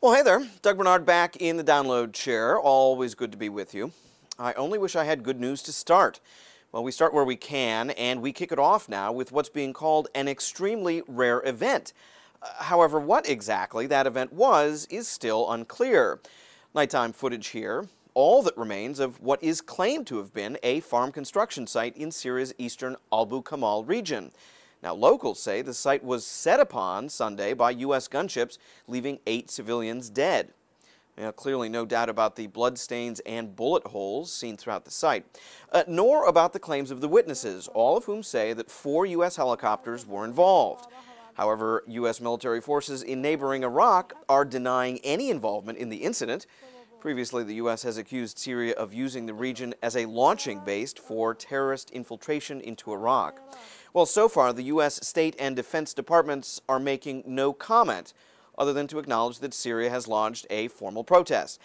Well, hey there. Doug Bernard back in the download chair. Always good to be with you. I only wish I had good news to start. Well, we start where we can, and we kick it off now with what's being called an extremely rare event. However, what exactly that event was is still unclear. Nighttime footage here. All that remains of what is claimed to have been a farm construction site in Syria's eastern Abu Kamal region. Now, locals say the site was set upon Sunday by U.S. gunships, leaving 8 civilians dead. Now, clearly no doubt about the bloodstains and bullet holes seen throughout the site, nor about the claims of the witnesses, all of whom say that 4 U.S. helicopters were involved. However, U.S. military forces in neighboring Iraq are denying any involvement in the incident. Previously, the U.S. has accused Syria of using the region as a launching base for terrorist infiltration into Iraq. Well, so far, the U.S. State and Defense Departments are making no comment, other than to acknowledge that Syria has launched a formal protest.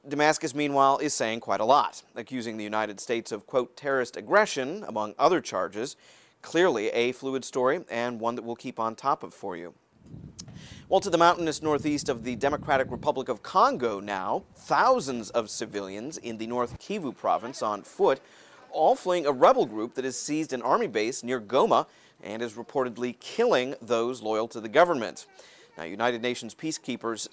Damascus, meanwhile, is saying quite a lot, accusing the United States of, quote, terrorist aggression, among other charges. Clearly a fluid story, and one that we'll keep on top of for you. Well, to the mountainous northeast of the Democratic Republic of Congo now, thousands of civilians in the North Kivu province on foot, all fleeing a rebel group that has seized an army base near Goma and is reportedly killing those loyal to the government. Now, United Nations peacekeepers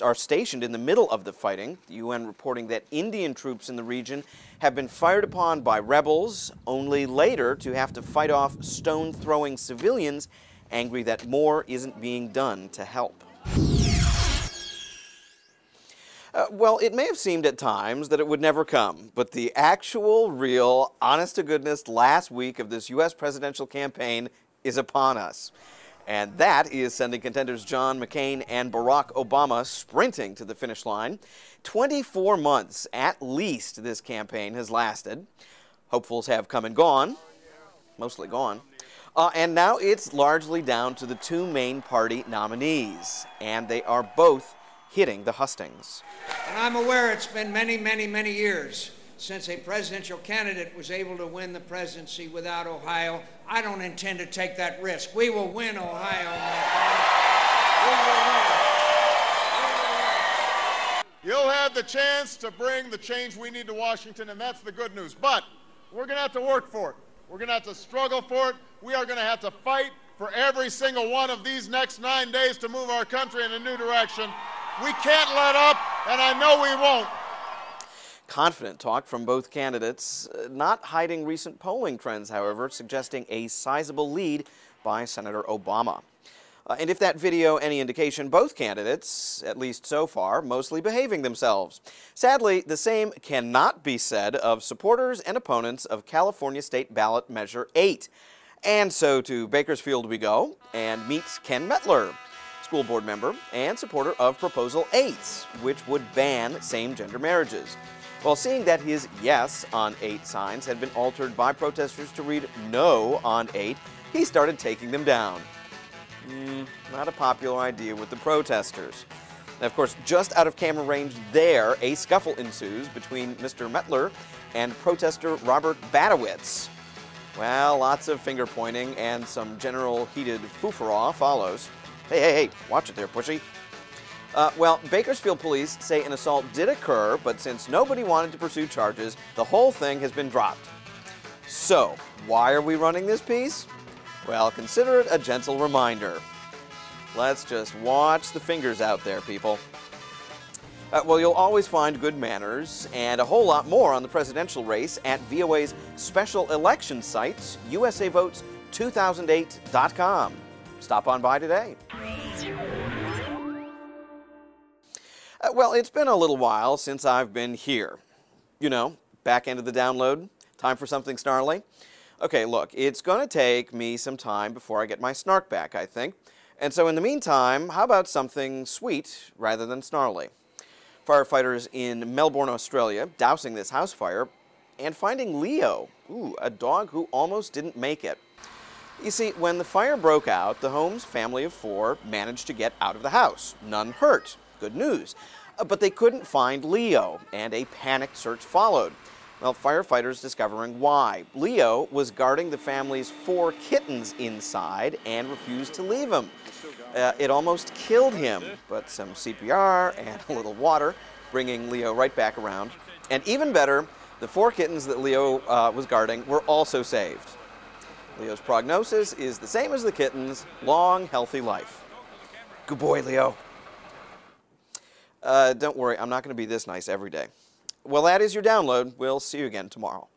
are stationed in the middle of the fighting, the UN reporting that Indian troops in the region have been fired upon by rebels, only later to have to fight off stone-throwing civilians, angry that more isn't being done to help. Well, it may have seemed at times that it would never come, but the actual, real, honest-to-goodness last week of this U.S. presidential campaign is upon us. And that is sending contenders John McCain and Barack Obama sprinting to the finish line. 24 months, at least, this campaign has lasted. Hopefuls have come and gone, mostly gone. And now it's largely down to the 2 main party nominees, and they are both hitting the hustings. And I'm aware it's been many, many, many years since a presidential candidate was able to win the presidency without Ohio. I don't intend to take that risk. We will win Ohio, my friend. You'll have the chance to bring the change we need to Washington, and that's the good news. But we're going to have to work for it. We're going to have to struggle for it. We are going to have to fight for every single one of these next 9 days to move our country in a new direction. We can't let up, and I know we won't. Confident talk from both candidates, not hiding recent polling trends, however, suggesting a sizable lead by Senator Obama. And if that video any indication, both candidates, at least so far, mostly behaving themselves. Sadly, the same cannot be said of supporters and opponents of California State Ballot Measure 8. And so to Bakersfield we go and meet Ken Mettler, school board member and supporter of Proposal 8, which would ban same-gender marriages. Well, seeing that his yes on 8 signs had been altered by protesters to read no on 8, he started taking them down. Not a popular idea with the protesters. Now, of course, just out of camera range there, a scuffle ensues between Mr. Mettler and protester Robert Badowitz. Well, lots of finger pointing and some general heated foo-for-aw follows. Hey, watch it there, pushy. Well, Bakersfield police say an assault did occur, but since nobody wanted to pursue charges, the whole thing has been dropped. So, why are we running this piece? Well, consider it a gentle reminder. Let's just watch the fingers out there, people. Well, you'll always find good manners and a whole lot more on the presidential race at VOA's special election sites, usavotes2008.com. Stop on by today. Well, it's been a little while since I've been here. You know, back end of the download. Time for something snarly? Okay, look, it's going to take me some time before I get my snark back, I think. And so in the meantime, how about something sweet rather than snarly? Firefighters in Melbourne, Australia, dousing this house fire and finding Leo, a dog who almost didn't make it. You see, when the fire broke out, the home's family of 4 managed to get out of the house. None hurt. Good news. But they couldn't find Leo, and a panicked search followed. Well, firefighters discovering why. Leo was guarding the family's 4 kittens inside and refused to leave them. It almost killed him, but some CPR and a little water, bringing Leo right back around. And even better, the 4 kittens that Leo was guarding were also saved. Leo's prognosis is the same as the kittens, long, healthy life. Good boy, Leo. Don't worry, I'm not going to be this nice every day. Well, that is your download. We'll see you again tomorrow.